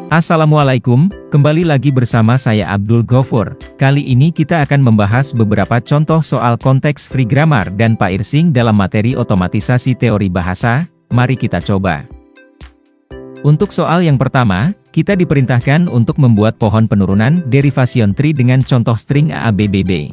Assalamualaikum, kembali lagi bersama saya Abdul Ghafur. Kali ini kita akan membahas beberapa contoh soal konteks free grammar dan parsing dalam materi otomatisasi teori bahasa. Mari kita coba. Untuk soal yang pertama, kita diperintahkan untuk membuat pohon penurunan derivation tree dengan contoh string AABBB.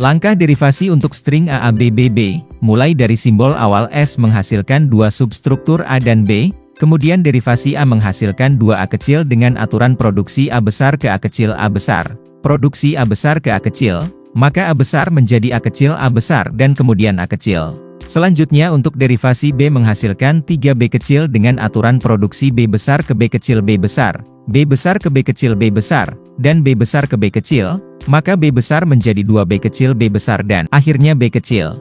Langkah derivasi untuk string AABBB, mulai dari simbol awal S menghasilkan dua substruktur A dan B, kemudian derivasi A menghasilkan 2A kecil dengan aturan produksi A besar ke A kecil A besar. Produksi A besar ke A kecil, maka A besar menjadi A kecil A besar dan kemudian A kecil. Selanjutnya untuk derivasi B menghasilkan 3B kecil dengan aturan produksi B besar ke B kecil B besar, B besar ke B kecil B besar, dan B besar ke B kecil, maka B besar menjadi 2B kecil B besar dan akhirnya B kecil.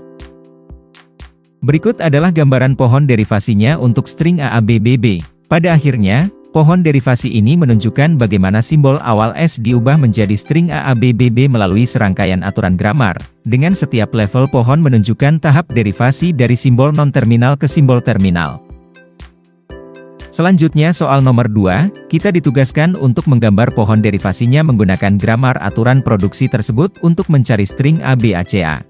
Berikut adalah gambaran pohon derivasinya untuk string AABBB. Pada akhirnya, pohon derivasi ini menunjukkan bagaimana simbol awal S diubah menjadi string AABBB melalui serangkaian aturan grammar. Dengan setiap level pohon menunjukkan tahap derivasi dari simbol non-terminal ke simbol terminal. Selanjutnya soal nomor 2, kita ditugaskan untuk menggambar pohon derivasinya menggunakan grammar aturan produksi tersebut untuk mencari string ABACA.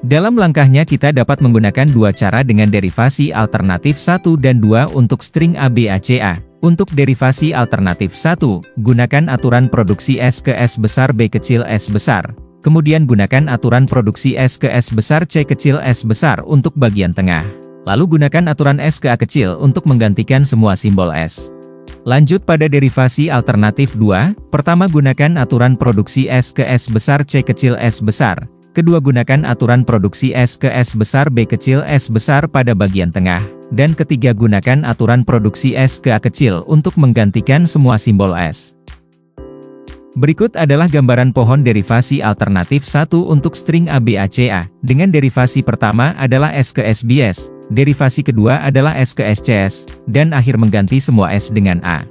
Dalam langkahnya kita dapat menggunakan dua cara dengan derivasi alternatif 1 dan 2 untuk string ABACA. Untuk derivasi alternatif 1, gunakan aturan produksi S ke S besar B kecil S besar. Kemudian gunakan aturan produksi S ke S besar C kecil S besar untuk bagian tengah. Lalu gunakan aturan S ke A kecil untuk menggantikan semua simbol S. Lanjut pada derivasi alternatif 2, pertama gunakan aturan produksi S ke S besar C kecil S besar. Kedua gunakan aturan produksi S ke S besar B kecil S besar pada bagian tengah. Dan ketiga gunakan aturan produksi S ke A kecil untuk menggantikan semua simbol S. Berikut adalah gambaran pohon derivasi alternatif 1 untuk string ABACA. Dengan derivasi pertama adalah S ke SBS, derivasi kedua adalah S ke SCS, dan akhir mengganti semua S dengan A.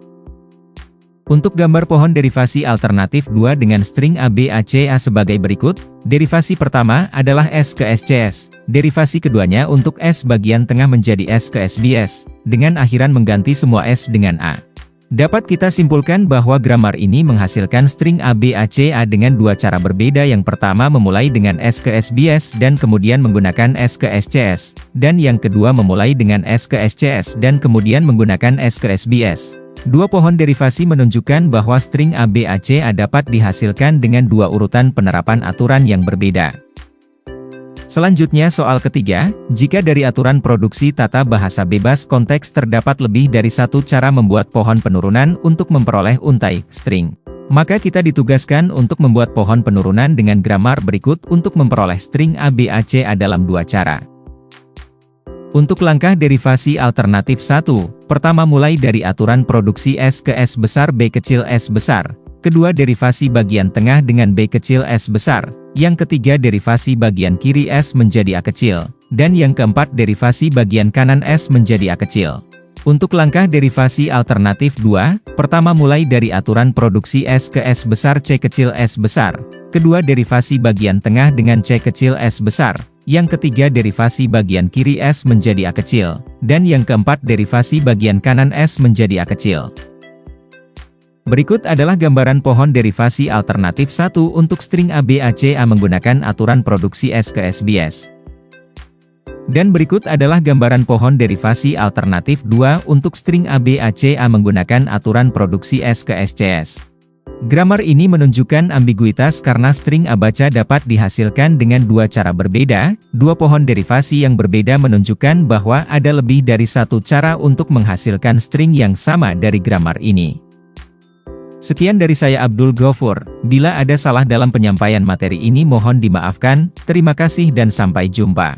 Untuk gambar pohon derivasi alternatif 2 dengan string ABACA sebagai berikut, derivasi pertama adalah S ke SCS, derivasi keduanya untuk S bagian tengah menjadi S ke SBS, dengan akhiran mengganti semua S dengan A. Dapat kita simpulkan bahwa grammar ini menghasilkan string ABACA dengan dua cara berbeda. Yang pertama memulai dengan S ke SBS dan kemudian menggunakan S ke SCS, dan yang kedua memulai dengan S ke SCS dan kemudian menggunakan S ke SBS. Dua pohon derivasi menunjukkan bahwa string ABACA dapat dihasilkan dengan dua urutan penerapan aturan yang berbeda. Selanjutnya soal ketiga, jika dari aturan produksi tata bahasa bebas konteks terdapat lebih dari satu cara membuat pohon penurunan untuk memperoleh untai string, maka kita ditugaskan untuk membuat pohon penurunan dengan grammar berikut untuk memperoleh string ABACA dalam dua cara. Untuk langkah derivasi alternatif 1, pertama mulai dari aturan produksi S ke S besar B kecil S besar, kedua derivasi bagian tengah dengan B kecil S besar, yang ketiga derivasi bagian kiri S menjadi A kecil, dan yang keempat derivasi bagian kanan S menjadi A kecil. Untuk langkah derivasi alternatif 2, pertama mulai dari aturan produksi S ke S besar C kecil S besar, kedua derivasi bagian tengah dengan C kecil S besar, yang ketiga derivasi bagian kiri S menjadi A kecil, dan yang keempat derivasi bagian kanan S menjadi A kecil. Berikut adalah gambaran pohon derivasi alternatif 1 untuk string ABACA menggunakan aturan produksi S ke SBS. Dan berikut adalah gambaran pohon derivasi alternatif 2 untuk string ABACA menggunakan aturan produksi S ke SCS. Grammar ini menunjukkan ambiguitas karena string ABACA dapat dihasilkan dengan dua cara berbeda. Dua pohon derivasi yang berbeda menunjukkan bahwa ada lebih dari satu cara untuk menghasilkan string yang sama dari grammar ini. Sekian dari saya Abdul Ghafur. Bila ada salah dalam penyampaian materi ini mohon dimaafkan. Terima kasih dan sampai jumpa.